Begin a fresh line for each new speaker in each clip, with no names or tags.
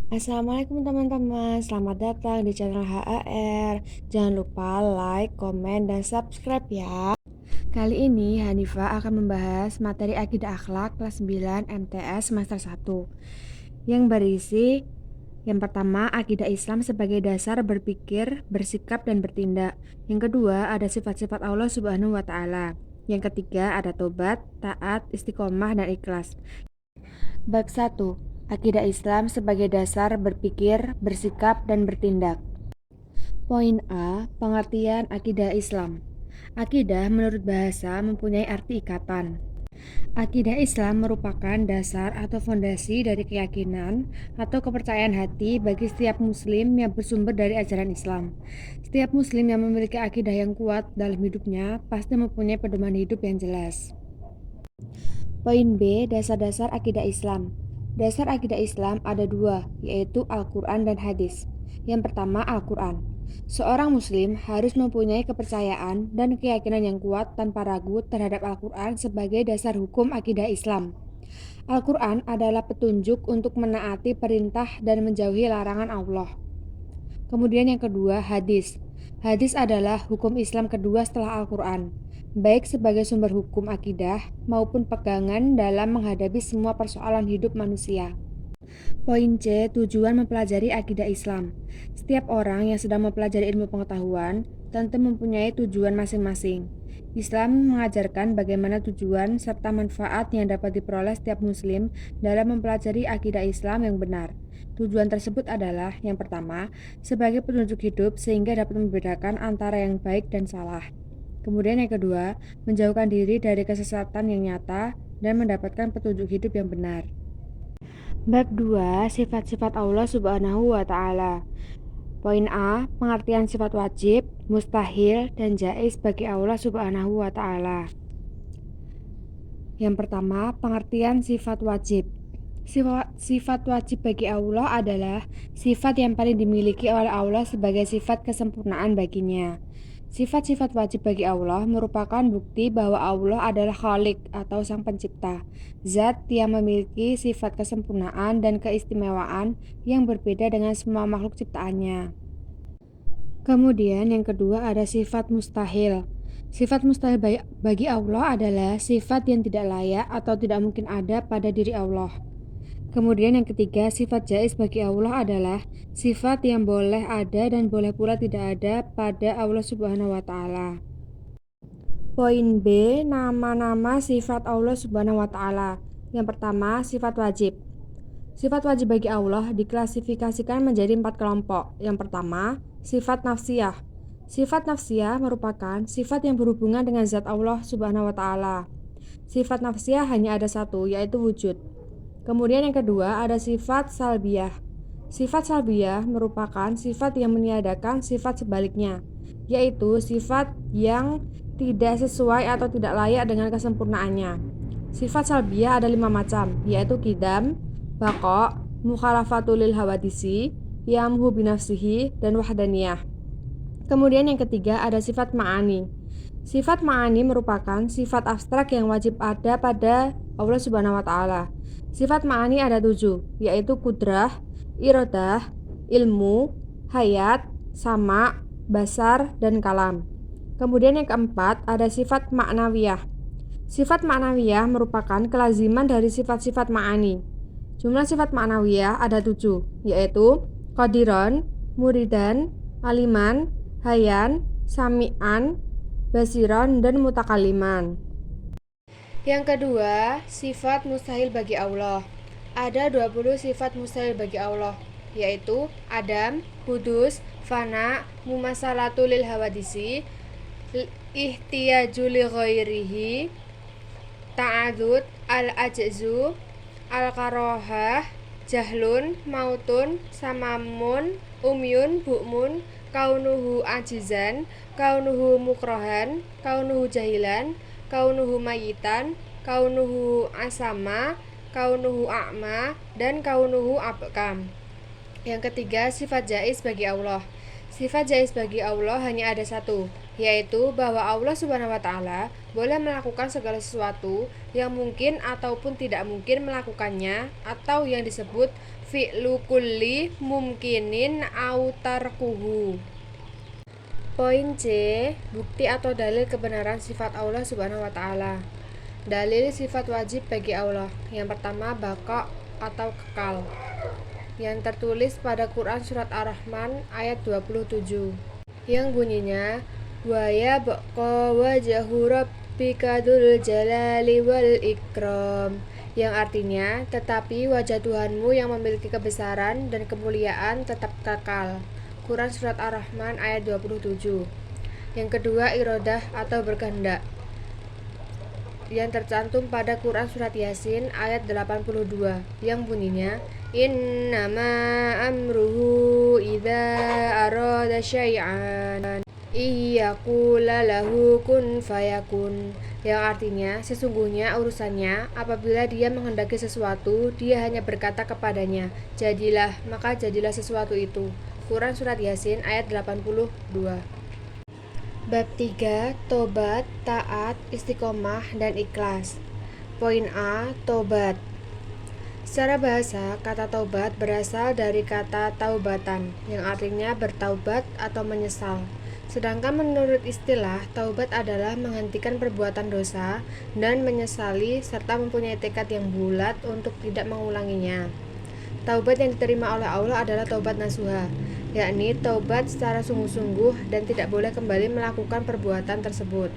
Assalamualaikum teman-teman, selamat datang di channel HAR. Jangan lupa like, komen, dan subscribe ya. Kali ini Hanifah akan membahas materi akidah akhlak kelas 9 MTS semester 1 yang berisi yang pertama, akidah Islam sebagai dasar berpikir, bersikap, dan bertindak. Yang kedua, ada sifat-sifat Allah Subhanahu wa Ta'ala. Yang ketiga, ada tobat, taat, istiqomah, dan ikhlas. Bab 1. Akidah Islam sebagai dasar berpikir, bersikap, dan bertindak. Poin A. Pengertian akidah Islam. Akidah menurut bahasa mempunyai arti ikatan. Akidah Islam merupakan dasar atau fondasi dari keyakinan atau kepercayaan hati bagi setiap muslim yang bersumber dari ajaran Islam. Setiap muslim yang memiliki akidah yang kuat dalam hidupnya pasti mempunyai pedoman hidup yang jelas. Poin B. Dasar-dasar akidah Islam. Dasar akidah Islam ada dua, yaitu Al-Quran dan Hadis. Yang pertama, Al-Quran. Seorang muslim harus mempunyai kepercayaan dan keyakinan yang kuat tanpa ragu terhadap Al-Quran sebagai dasar hukum akidah Islam. Al-Quran adalah petunjuk untuk menaati perintah dan menjauhi larangan Allah. Kemudian yang kedua, Hadis. Hadis adalah hukum Islam kedua setelah Al-Quran, baik sebagai sumber hukum akidah maupun pegangan dalam menghadapi semua persoalan hidup manusia. Poin C. Tujuan mempelajari akidah Islam. Setiap orang yang sedang mempelajari ilmu pengetahuan tentu mempunyai tujuan masing-masing. Islam mengajarkan bagaimana tujuan serta manfaat yang dapat diperoleh setiap muslim dalam mempelajari akidah Islam yang benar. Tujuan tersebut adalah, yang pertama, sebagai petunjuk hidup sehingga dapat membedakan antara yang baik dan salah. Kemudian yang kedua, menjauhkan diri dari kesesatan yang nyata dan mendapatkan petunjuk hidup yang benar. Bab 2. Sifat-sifat Allah Subhanahu wa Ta'ala. Poin A. Pengertian sifat wajib, mustahil, dan jaiz bagi Allah Subhanahu wa Ta'ala. Yang pertama, pengertian sifat wajib. Sifat wajib bagi Allah adalah sifat yang paling dimiliki oleh Allah sebagai sifat kesempurnaan baginya. Sifat-sifat wajib bagi Allah merupakan bukti bahwa Allah adalah Khalik atau Sang Pencipta, zat yang memiliki sifat kesempurnaan dan keistimewaan yang berbeda dengan semua makhluk ciptaannya. Kemudian yang kedua ada sifat mustahil. Sifat mustahil bagi Allah adalah sifat yang tidak layak atau tidak mungkin ada pada diri Allah. Kemudian yang ketiga, sifat jaiz bagi Allah adalah sifat yang boleh ada dan boleh pula tidak ada pada Allah Subhanahu wa Ta'ala. Poin B. Nama-nama sifat Allah Subhanahu wa Ta'ala. Yang pertama, sifat wajib. Sifat wajib bagi Allah diklasifikasikan menjadi 4 kelompok. Yang pertama, sifat nafsiyah. Sifat nafsiyah merupakan sifat yang berhubungan dengan zat Allah Subhanahu wa Ta'ala. Sifat nafsiyah hanya ada satu, yaitu wujud. Kemudian yang kedua ada sifat salbiyah. Sifat salbiyah merupakan sifat yang meniadakan sifat sebaliknya, yaitu sifat yang tidak sesuai atau tidak layak dengan kesempurnaannya. Sifat salbiyah ada 5 macam, yaitu qidam, baqa, mukhalafatul lil hawadisi, yamhu binafsihi, dan wahdaniyah. Kemudian yang ketiga ada sifat ma'ani. Sifat ma'ani merupakan sifat abstrak yang wajib ada pada Allah Subhanahu wa Ta'ala. Sifat ma'ani ada 7, yaitu kudrah, irodah, ilmu, hayat, sama, basar, dan kalam. Kemudian yang keempat ada sifat ma'nawiyah. Sifat ma'nawiyah merupakan kelaziman dari sifat-sifat ma'ani. Jumlah sifat ma'nawiyah ada 7, yaitu qadiron, muridan, aliman, hayan, sami'an, basiron, dan mutakaliman. Yang kedua, sifat mustahil bagi Allah. Ada 20 sifat mustahil bagi Allah, yaitu Adam, Hudus, Fana, Mumasalatu lil hawadisi, Ihtiyaju li ghairihi, Ta'adud, Al-ajzu, Al-karohah, Jahlun, Mautun, Samamun, Umyun, Bukmun, Kaunuhu ajizan, Kaunuhu mukrohan, Kaunuhu jahilan, Kaunuhu mayitan, Kaunuhu asama, Kaunuhu a'ma, dan Kaunuhu abkam. Yang ketiga, sifat jaiz bagi Allah. Sifat jaiz bagi Allah hanya ada satu, yaitu bahwa Allah Subhanahu wa Ta'ala boleh melakukan segala sesuatu yang mungkin ataupun tidak mungkin melakukannya, atau yang disebut fi'lu kulli mumkinin au tarkuhu. Poin C, bukti atau dalil kebenaran sifat Allah Subhanahu wa taala. Dalil sifat wajib bagi Allah. Yang pertama, baqa atau kekal, yang tertulis pada Quran surat Ar-Rahman ayat 27, yang bunyinya wa yabqa wajhu rabbika dzul jalali wal ikram, yang artinya tetapi wajah Tuhanmu yang memiliki kebesaran dan kemuliaan tetap kekal. Quran surat Ar-Rahman ayat 27. Yang kedua, iradah atau berkehendak, yang tercantum pada Quran surat Yasin ayat 82, yang bunyinya innama amruhu idza arada syai'an iyaqula lahu kun fayakun, yang artinya sesungguhnya urusannya apabila dia menghendaki sesuatu, dia hanya berkata kepadanya jadilah, maka jadilah sesuatu itu. Quran surat Yasin ayat 82. Bab 3. Tobat, taat, istiqomah, dan ikhlas. Poin A. Tobat. Secara bahasa, kata taubat berasal dari kata taubatan, yang artinya bertaubat atau menyesal. Sedangkan menurut istilah, taubat adalah menghentikan perbuatan dosa dan menyesali serta mempunyai tekad yang bulat untuk tidak mengulanginya. Taubat yang diterima oleh Allah adalah taubat nasuha, yakni taubat secara sungguh-sungguh dan tidak boleh kembali melakukan perbuatan tersebut.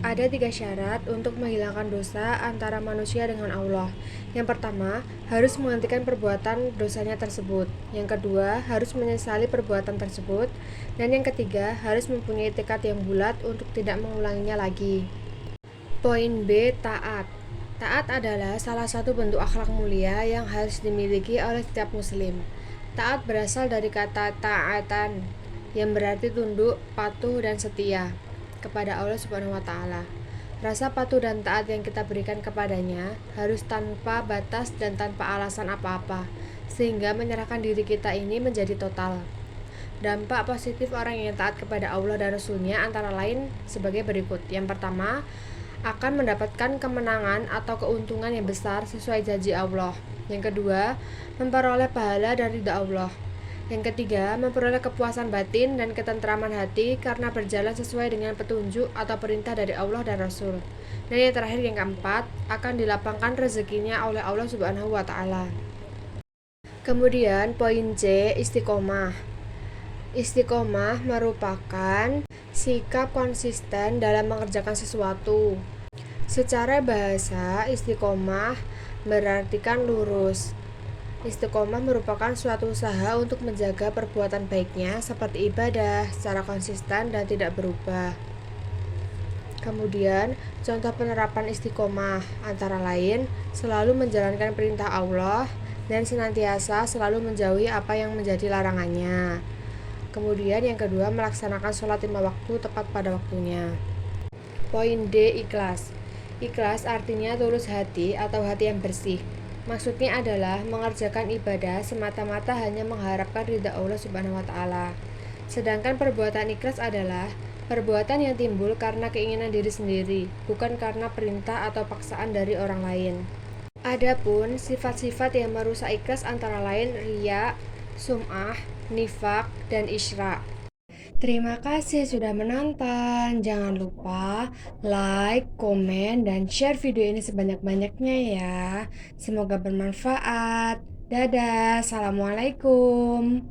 Ada 3 syarat untuk menghilangkan dosa antara manusia dengan Allah. Yang pertama, harus menghentikan perbuatan dosanya tersebut. Yang kedua, harus menyesali perbuatan tersebut. Dan yang ketiga, harus mempunyai tekad yang bulat untuk tidak mengulanginya lagi. Poin B. Taat. Taat adalah salah satu bentuk akhlak mulia yang harus dimiliki oleh setiap muslim. Taat berasal dari kata ta'atan, yang berarti tunduk, patuh, dan setia kepada Allah Subhanahu wa taala. Rasa patuh dan taat yang kita berikan kepadanya harus tanpa batas dan tanpa alasan apa-apa, sehingga menyerahkan diri kita ini menjadi total. Dampak positif orang yang taat kepada Allah dan Rasul-Nya antara lain sebagai berikut. Yang pertama, akan mendapatkan kemenangan atau keuntungan yang besar sesuai janji Allah. Yang kedua, memperoleh pahala dan ridha Allah. Yang ketiga, memperoleh kepuasan batin dan ketentraman hati karena berjalan sesuai dengan petunjuk atau perintah dari Allah dan Rasul. Dan yang terakhir, yang keempat, akan dilapangkan rezekinya oleh Allah Subhanahu wa taala. Kemudian poin C, istiqomah. Istiqomah merupakan sikap konsisten dalam mengerjakan sesuatu. Secara bahasa, istiqomah berartikan lurus. Istiqomah merupakan suatu usaha untuk menjaga perbuatan baiknya seperti ibadah secara konsisten dan tidak berubah. Kemudian, contoh penerapan istiqomah antara lain selalu menjalankan perintah Allah dan senantiasa selalu menjauhi apa yang menjadi larangannya. Kemudian yang kedua, melaksanakan sholat 5 waktu tepat pada waktunya. Poin D. Ikhlas. Ikhlas artinya tulus hati atau hati yang bersih. Maksudnya adalah mengerjakan ibadah semata-mata hanya mengharapkan ridha Allah Subhanahu wa taala. Sedangkan perbuatan ikhlas adalah perbuatan yang timbul karena keinginan diri sendiri, bukan karena perintah atau paksaan dari orang lain. Adapun sifat-sifat yang merusak ikhlas antara lain riya, sum'ah, nifak, dan isyrak. Terima kasih sudah menonton. Jangan lupa like, komen, dan share video ini sebanyak-banyaknya ya. Semoga bermanfaat. Dadah, assalamualaikum.